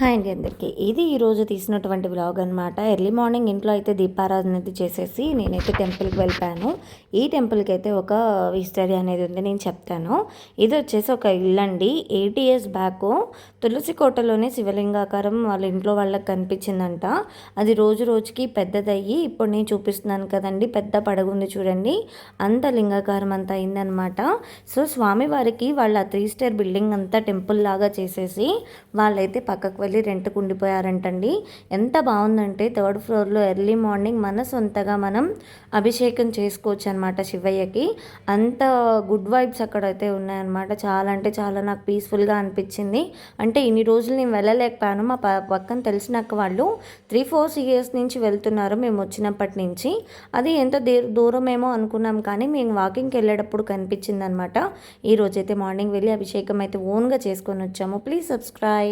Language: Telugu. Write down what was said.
హాయ్ అండి అందరికీ. ఇది ఈరోజు తీసినటువంటి వ్లాగ్ అనమాట. ఎర్లీ మార్నింగ్ ఇంట్లో అయితే దీపారాధన అయితే చేసేసి నేనైతే టెంపుల్కి వెళ్ళిపోయాను. ఈ టెంపుల్కి అయితే ఒక హిస్టరీ అనేది ఉంది, నేను చెప్తాను. ఇది వచ్చేసి ఒక ఇల్లు అండి. 80 years బ్యాక్ తులసి కోటలోనే శివలింగాకారం వాళ్ళ ఇంట్లో వాళ్ళకి కనిపించిందంట. అది రోజు రోజుకి పెద్దదయ్యి ఇప్పుడు నేను చూపిస్తున్నాను కదండి, పెద్ద పడగుంది చూడండి, అంత లింగాకారం అంతా అయిందనమాట. సో స్వామివారికి వాళ్ళ 3 స్టార్ బిల్డింగ్ అంతా టెంపుల్ లాగా చేసేసి వాళ్ళైతే పక్కకు వెళ్ళి రెంట్కు ఉండిపోయారంటండి. ఎంత బాగుందంటే 3rd ఫ్లోర్లో ఎర్లీ మార్నింగ్ మన సొంతగా మనం అభిషేకం చేసుకోవచ్చు అనమాట శివయ్యకి. అంత గుడ్ వైబ్స్ అక్కడైతే ఉన్నాయన్నమాట. చాలా అంటే చాలా నాకు పీస్ఫుల్గా అనిపించింది. అంటే ఇన్ని రోజులు నేను వెళ్ళలేకపోయాను. మా పక్కన తెలిసినాక వాళ్ళు 3-4 years నుంచి వెళ్తున్నారు మేము వచ్చినప్పటి నుంచి. అది ఎంత దూరమేమో అనుకున్నాం, కానీ మేము వాకింగ్కి వెళ్ళేటప్పుడు కనిపించింది అనమాట. ఈ రోజైతే మార్నింగ్ వెళ్ళి అభిషేకం అయితే ఓన్గా చేసుకొని వచ్చాము. Please subscribe.